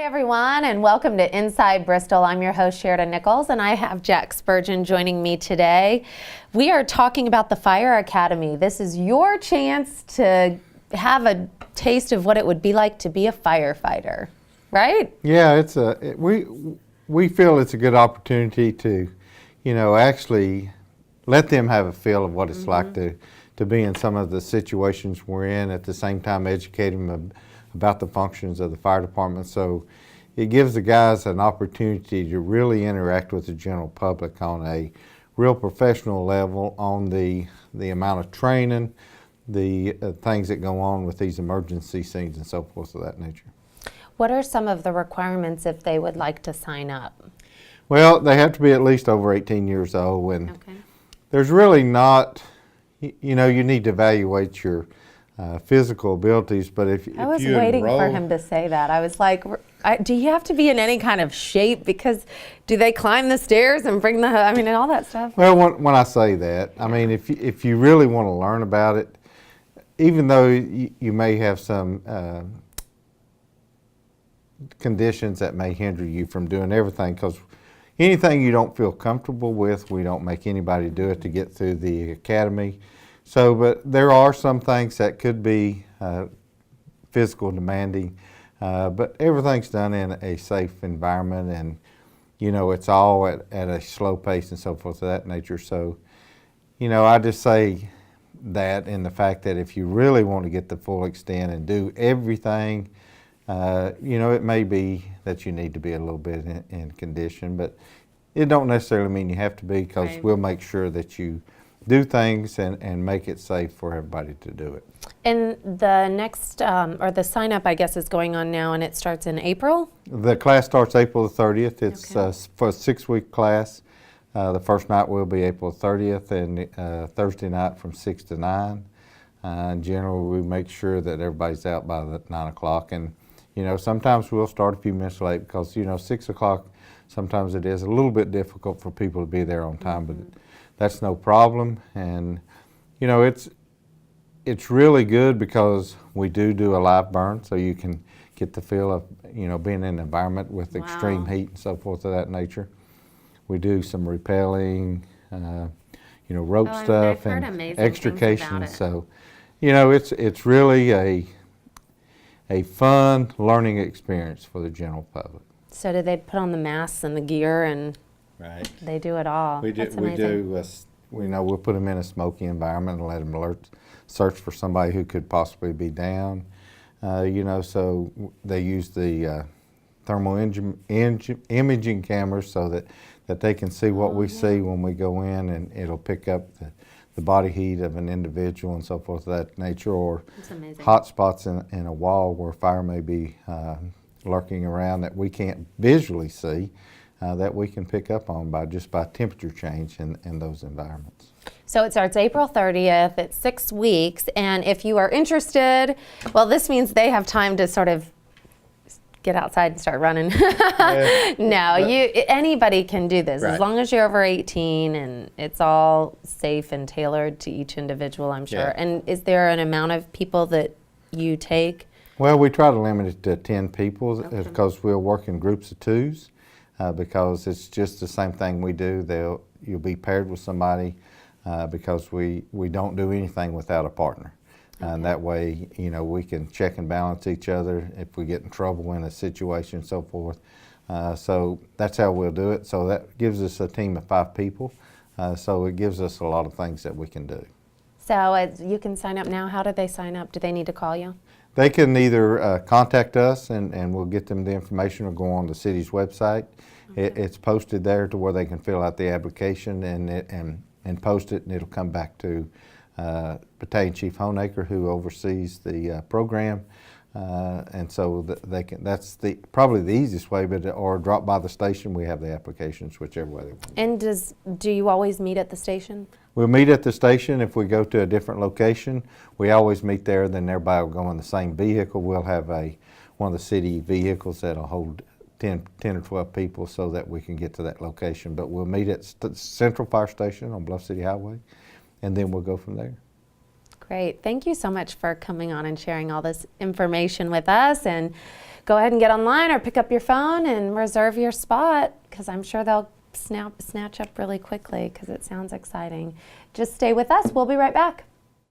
everyone, and welcome to Inside Bristol. I'm your host, Sheridan Nichols, and I have Jack Spurgeon joining me today. We are talking about the Fire Academy. This is your chance to have a taste of what it would be like to be a firefighter, right? Yeah, we feel it's a good opportunity to, actually let them have a feel of what it's like to be in some of the situations we're in, at the same time educate them about the functions of the fire department. So it gives the guys an opportunity to really interact with the general public on a real professional level on the amount of training, the things that go on with these emergency scenes and so forth of that nature. What are some of the requirements if they would like to sign up? Well, they have to be at least over 18 years old, and there's really not, you need to evaluate your physical abilities, but if I was you waiting enroll, for him to say that. I was like, do you have to be in any kind of shape? Because do they climb the stairs and bring and all that stuff? Well, when I say that, I mean, if you really want to learn about it, even though you may have some conditions that may hinder you from doing everything, because anything you don't feel comfortable with, we don't make anybody do it to get through the academy. So, but there are some things that could be physical demanding, but everything's done in a safe environment, and it's all at a slow pace and so forth of that nature. So, I just say that in the fact that if you really want to get the full extent and do everything, it may be that you need to be a little bit in condition, but it don't necessarily mean you have to be, because we'll make sure that you do things and make it safe for everybody to do it. And the next, or the sign up, I guess, is going on now, and it starts in April? The class starts April the 30th. It's for a 6-week class. The first night will be April 30th, and Thursday night from 6 to 9. In general, we make sure that everybody's out by the 9 o'clock. And, sometimes we'll start a few minutes late because, 6 o'clock, sometimes it is a little bit difficult for people to be there on time, but that's no problem. And, it's really good because we do a live burn, so you can get the feel of, being in an environment with extreme heat and so forth of that nature. We do some rappelling, rope stuff and extrication. So, it's really a fun learning experience for the general public. So do they put on the masks and the gear and they do it all? That's amazing. We'll put them in a smoky environment and let them search for somebody who could possibly be down. So they use the thermal imaging cameras so that they can see what we see when we go in, and it'll pick up the body heat of an individual and so forth of that nature, or hot spots in a wall where fire may be lurking around that we can't visually see, that we can pick up on by temperature change in those environments. So it starts April 30th, it's 6 weeks, and if you are interested, well, this means they have time to sort of get outside and start running. Anybody can do this as long as you're over 18, and it's all safe and tailored to each individual, I'm sure. And is there an amount of people that you take? Well, we try to limit it to 10 people because we'll work in groups of 2s, because it's just the same thing we do. You'll be paired with somebody because we don't do anything without a partner. And that way, we can check and balance each other if we get in trouble in a situation and so forth. So that's how we'll do it. So that gives us a team of 5 people. So it gives us a lot of things that we can do. So you can sign up now. How do they sign up? Do they need to call you? They can either contact us and we'll get them the information, or go on the city's website. It's posted there to where they can fill out the application and post it, and it'll come back to Battalion Chief Honaker, who oversees the program, and so that's probably the easiest way. Or drop by the station. We have the applications, whichever way they want. And do you always meet at the station? We'll meet at the station. If we go to a different location, we always meet there. Then everybody will go in the same vehicle. We'll have one of the city vehicles that'll hold 10 or 12 people so that we can get to that location. But we'll meet at Central Fire Station on Bluff City Highway, and then we'll go from there. Great. Thank you so much for coming on and sharing all this information with us. And go ahead and get online or pick up your phone and reserve your spot, because I'm sure they'll snatch up really quickly because it sounds exciting. Just stay with us. We'll be right back.